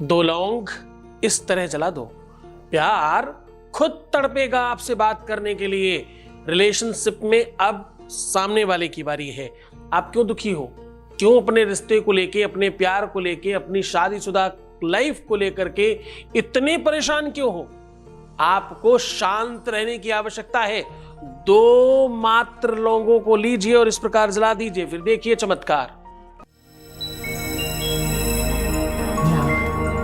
दो लौंग इस तरह जला दो। प्यार खुद तड़पेगा आपसे बात करने के लिए। रिलेशनशिप में अब सामने वाले की बारी है। आप क्यों दुखी हो? क्यों अपने रिश्ते को लेके, अपने प्यार को लेके, अपनी शादीशुदा लाइफ को लेकर के इतने परेशान क्यों हो? आपको शांत रहने की आवश्यकता है। दो मात्र लौंगों को लीजिए और इस प्रकार जला दीजिए, फिर देखिए चमत्कार।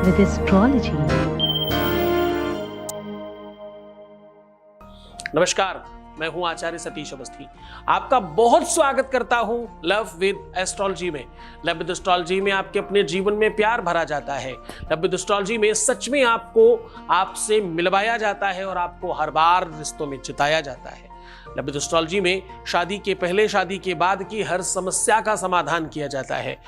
With astrology. नमस्कार, मैं हूं आचार्य सतीश अवस्थी। आपका बहुत स्वागत करता हूं लव विद एस्ट्रोलॉजी में। लव विद एस्ट्रोलॉजी में आपके अपने जीवन में प्यार भरा जाता है। लव विद एस्ट्रोलॉजी में सच में आपको आपसे मिलवाया जाता है और आपको हर बार रिश्तों में जिताया जाता है। लव विद एस्ट्रोलॉजी में शादी के पहले, शादी के बाद की हर समस्या का समाधान किया जाता है।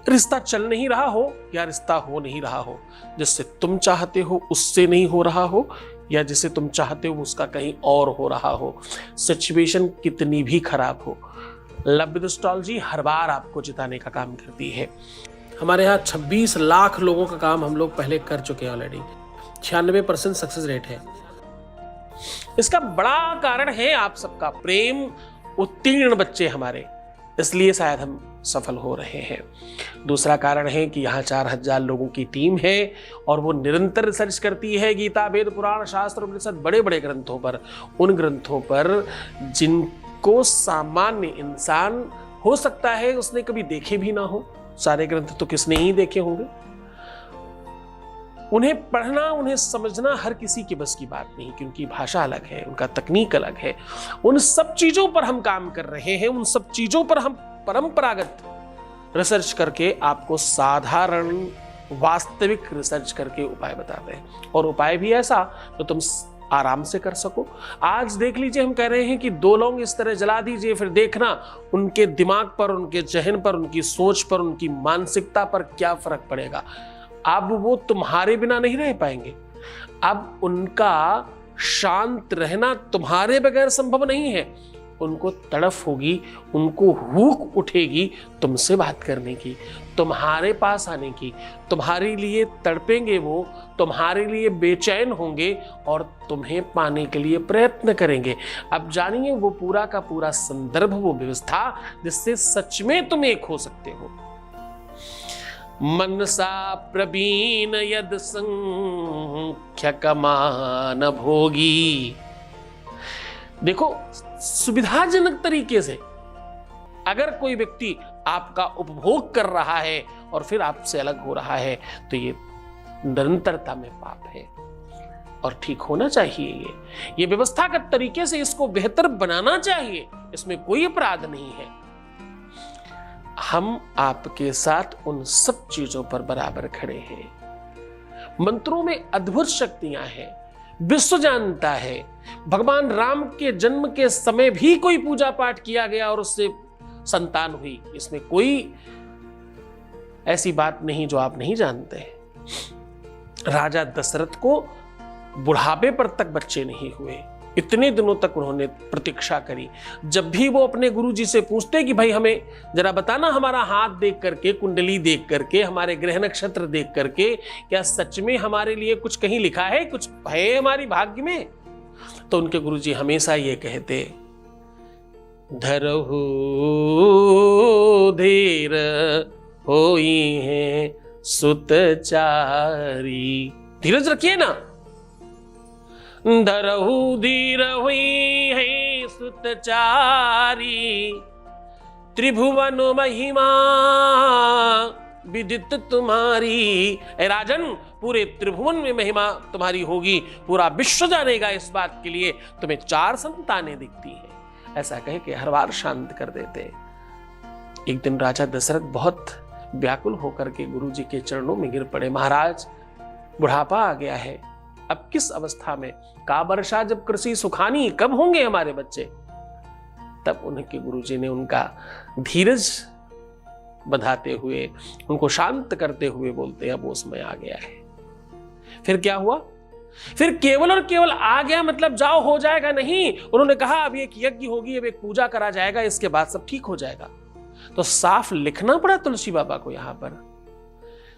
रिश्ता चल नहीं रहा हो या रिश्ता हो नहीं रहा हो, जिससे तुम चाहते हो उससे नहीं हो रहा हो, या जिसे तुम चाहते हो उसका कहीं और हो रहा हो, सिचुएशन कितनी भी खराब हो, लव विद एस्ट्रोलॉजी हर बार आपको जिताने का काम करती है। हमारे यहाँ 26 लाख लोगों का काम हम लोग पहले कर चुके हैं ऑलरेडी। 96% सक्सेस रेट है। इसका बड़ा कारण है आप सबका प्रेम, उत्तीर्ण बच्चे हमारे, इसलिए शायद हम सफल हो रहे हैं। दूसरा कारण है कि यहाँ 4000 लोगों की टीम है और वो निरंतर रिसर्च करती है गीता, वेद, पुराण, शास्त्र, उपनिषद, बड़े बड़े ग्रंथों पर, उन ग्रंथों पर जिनको सामान्य इंसान हो सकता है उसने कभी देखे भी ना हो। सारे ग्रंथ तो किसने ही देखे होंगे। उन्हें पढ़ना, उन्हें समझना हर किसी के बस की बात नहीं, क्योंकि भाषा अलग है, उनका तकनीक अलग है। उन सब चीजों पर हम काम कर रहे हैं। उन सब चीजों पर हम परंपरागत रिसर्च करके आपको साधारण वास्तविक रिसर्च करके उपाय बताते हैं, और उपाय भी ऐसा तो तुम आराम से कर सको। आज देख लीजिए, हम कह रहे हैं कि दो लौंग इस तरह जला दीजिए, फिर देखना उनके दिमाग पर, उनके जहन पर, उनकी सोच पर, उनकी मानसिकता पर क्या फर्क पड़ेगा। अब वो तुम्हारे बिना नहीं रह पाएंगे। अब उनका शांत रहना तुम्हारे बगैर संभव नहीं है। उनको तड़फ होगी, उनको भूख उठेगी तुमसे बात करने की, तुम्हारे पास आने की। तुम्हारे लिए तड़पेंगे वो, तुम्हारे लिए बेचैन होंगे और तुम्हें पाने के लिए प्रयत्न करेंगे। अब जानिए वो पूरा का पूरा संदर्भ, वो व्यवस्था जिससे सच में तुम एक हो सकते हो। मनसा प्रवीण यद संख्यकमान भोगी। देखो, सुविधाजनक तरीके से अगर कोई व्यक्ति आपका उपभोग कर रहा है और फिर आपसे अलग हो रहा है, तो ये निरंतरता में पाप है और ठीक होना चाहिए। ये व्यवस्थागत तरीके से इसको बेहतर बनाना चाहिए, इसमें कोई अपराध नहीं है। हम आपके साथ उन सब चीजों पर बराबर खड़े हैं। मंत्रों में अद्भुत शक्तियां हैं, विश्व जानता है। भगवान राम के जन्म के समय भी कोई पूजा पाठ किया गया और उससे संतान हुई, इसमें कोई ऐसी बात नहीं जो आप नहीं जानते। राजा दशरथ को बुढ़ापे पर तक बच्चे नहीं हुए, इतने दिनों तक उन्होंने प्रतीक्षा करी। जब भी वो अपने गुरुजी से पूछते कि भाई हमें जरा बताना, हमारा हाथ देख करके, कुंडली देख करके, हमारे ग्रह नक्षत्र देख करके, क्या सच में हमारे लिए कुछ कहीं लिखा है, कुछ है हमारी भाग्य में? तो उनके गुरुजी हमेशा ये कहते, धरहु धीर होई है सुतचारी। धीरज रखिए ना। धरहु धीर हुई है सुतचारी, त्रिभुवन महिमा विदित तुम्हारी। ए राजन, पूरे त्रिभुवन में महिमा तुम्हारी होगी, पूरा विश्व जानेगा इस बात के लिए तुम्हें 4 संतानें दिखती हैं। ऐसा कह के हर बार शांत कर देते। एक दिन राजा दशरथ बहुत व्याकुल होकर के गुरु जी के चरणों में गिर पड़े। महाराज, बुढ़ापा आ गया है, अब किस अवस्था में, का वर्षा जब कृषि सुखानी, कब होंगे हमारे बच्चे? तब उनके गुरुजी ने उनका धीरज बंधाते हुए, उनको शांत करते हुए बोलते, अब वो समय आ गया है। फिर क्या हुआ? फिर केवल और केवल आ गया मतलब जाओ हो जाएगा नहीं। उन्होंने कहा अब एक यज्ञ होगी, अब एक पूजा करा जाएगा, इसके बाद सब ठीक हो जाएगा। तो साफ लिखना पड़ा तुलसी बाबा को यहां पर,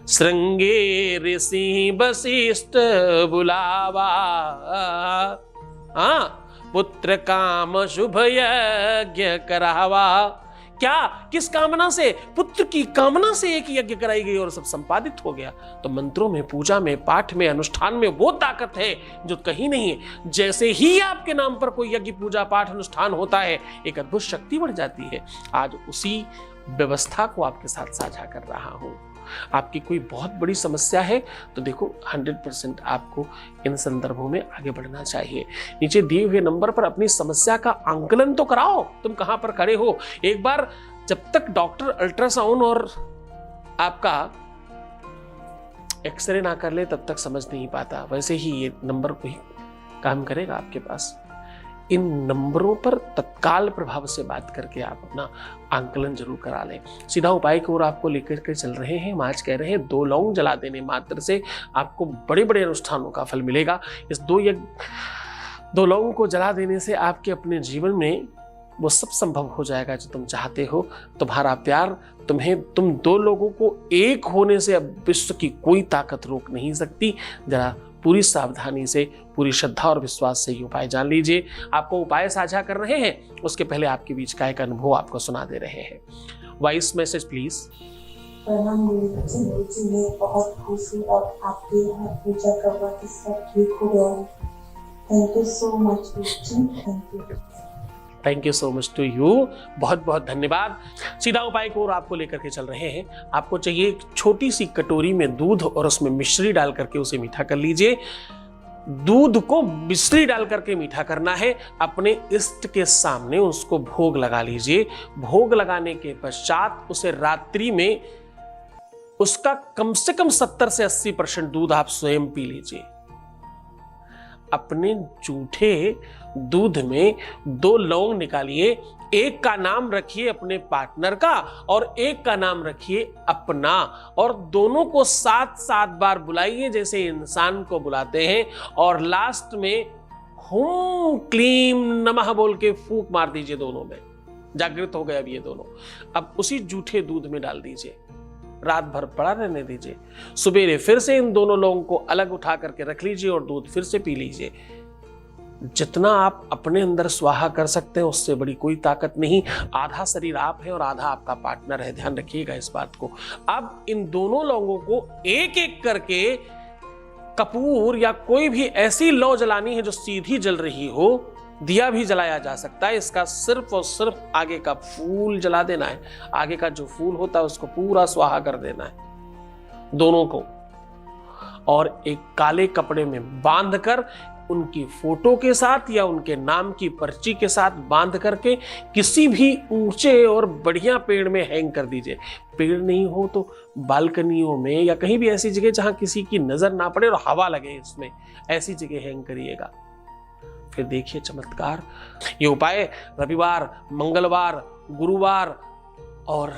श्रृंगे ऋषि वशिष्ठ बुलावा, पुत्र काम शुभ यज्ञ करावा। क्या, किस कामना से? पुत्र की कामना से एक यज्ञ कराई गई और सब संपादित हो गया। तो मंत्रों में, पूजा में, पाठ में, अनुष्ठान में वो ताकत है जो कहीं नहीं है। जैसे ही आपके नाम पर कोई यज्ञ, पूजा, पाठ, अनुष्ठान होता है, एक अद्भुत शक्ति बढ़ जाती है। आज उसी व्यवस्था को आपके साथ साझा कर रहा हूं। आपकी कोई बहुत बड़ी समस्या है तो देखो 100% आपको इन संदर्भों में आगे बढ़ना चाहिए। नीचे दिए हुए नंबर पर अपनी समस्या का आंकलन तो कराओ, तुम कहां पर खड़े हो। एक बार जब तक डॉक्टर अल्ट्रासाउंड और आपका एक्सरे ना कर ले तब तक समझ नहीं पाता। वैसे ही ये नंबर कोई काम करेगा आपके पास। इन नंबरों पर तत्काल प्रभाव से बात करके आप अपना आंकलन जरूर करा लें। सीधा उपाय की ओर आपको लेकर के चल रहे हैं। हम आज कह रहे हैं 2 लौंग जला देने मात्र से आपको बड़े बड़े अनुष्ठानों का फल मिलेगा। इस 2 लौंग को जला देने से आपके अपने जीवन में वो सब संभव हो जाएगा जो तुम चाहते हो। तुम्हारा प्यार, तुम 2 लोगों को एक होने से अब विश्व की कोई ताकत रोक नहीं सकती। जरा पूरी सावधानी से, पूरी श्रद्धा और विश्वास से ये उपाय जान लीजिए। आपको उपाय साझा कर रहे हैं, उसके पहले आपके बीच का एक अनुभव आपको सुना दे रहे हैं। Voice message please. मैं बहुत खुश हूँ और आपके यहाँ पूजा करवा के सब ठीक हो गया। Thank you so much. Thank you. Thank you so much to you. बहुत बहुत धन्यवाद। सीधा उपाय को और आपको लेकर के चल रहे हैं। आपको चाहिए एक छोटी सी कटोरी में दूध और उसमें मिश्री डाल करके उसे मीठा कर लीजिए। दूध को मिश्री डाल करके मीठा करना है। अपने इष्ट के सामने उसको भोग लगा लीजिए। भोग लगाने के पश्चात उसे रात्रि में उसका कम से कम 70 से 80% दूध आप स्वयं पी लीजिए। अपने जूठे दूध में 2 लौंग निकालिए। एक का नाम रखिए अपने पार्टनर का और एक का नाम रखिए अपना, और दोनों को 7-7 बार बुलाइए जैसे इंसान को बुलाते हैं, और लास्ट में हुम क्लीम नमः बोल के फूंक मार दीजिए दोनों में। जागृत हो गए अब ये दोनों। अब उसी जूठे दूध में डाल दीजिए, रात भर पड़ा रहने दीजिए। सुबेरे फिर से इन दोनों लोगों को अलग उठा करके रख लीजिए और दूध फिर से पी लीजिए। जितना आप अपने अंदर स्वाहा कर सकते हैं उससे बड़ी कोई ताकत नहीं। आधा शरीर आप है और आधा आपका पार्टनर है, ध्यान रखिएगा इस बात को। अब इन दोनों लोगों को एक एक करके कपूर या कोई भी ऐसी लौ जलानी है जो सीधी जल रही हो। दिया भी जलाया जा सकता है। इसका सिर्फ और सिर्फ आगे का फूल जला देना है। आगे का जो फूल होता है उसको पूरा स्वाहा कर देना है दोनों को, और एक काले कपड़े में बांधकर उनकी फोटो के साथ या उनके नाम की पर्ची के साथ बांध करके किसी भी ऊंचे और बढ़िया पेड़ में हैंग कर दीजिए। पेड़ नहीं हो तो बालकनियों में या कहीं भी ऐसी जगह जहां किसी की नजर ना पड़े और हवा लगे, इसमें ऐसी जगह हैंग करिएगा। फिर देखिए चमत्कार। ये उपाय रविवार, मंगलवार, गुरुवार और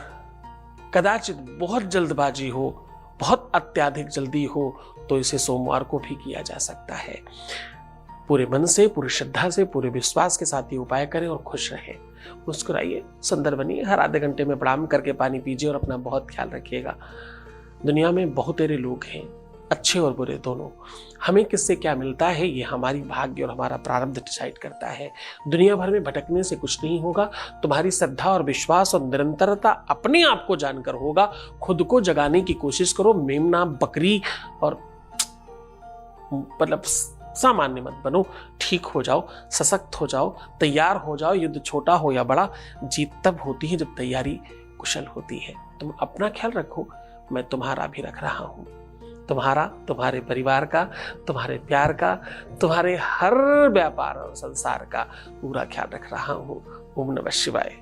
कदाचित बहुत जल्दबाजी हो, बहुत अत्यधिक जल्दी हो तो इसे सोमवार को भी किया जा सकता है। पूरे मन से, पूरी श्रद्धा से, पूरे विश्वास के साथ ये उपाय करें और खुश रहें। मुस्कुराइए, सुंदर बनिए। हर आधे घंटे में प्रणाम करके पानी पीजिए और अपना बहुत ख्याल रखिएगा। दुनिया में बहुत तेरे लोग हैं, अच्छे और बुरे दोनों। हमें किससे क्या मिलता है ये हमारी भाग्य और हमारा प्रारब्ध डिसाइड करता है। दुनिया भर में भटकने से कुछ नहीं होगा। तुम्हारी श्रद्धा और विश्वास और निरंतरता अपने आप को जानकर होगा। खुद को जगाने की कोशिश करो। मेमना, बकरी और मतलब सामान्य मत बनो। ठीक हो जाओ, सशक्त हो जाओ, तैयार हो जाओ। युद्ध छोटा हो या बड़ा, जीत तब होती है जब तैयारी कुशल होती है। तुम अपना ख्याल रखो, मैं तुम्हारा भी रख रहा हूं। तुम्हारा, तुम्हारे परिवार का, तुम्हारे प्यार का, तुम्हारे हर व्यापार और संसार का पूरा ख्याल रख रहा हूं। ओम नमः शिवाय।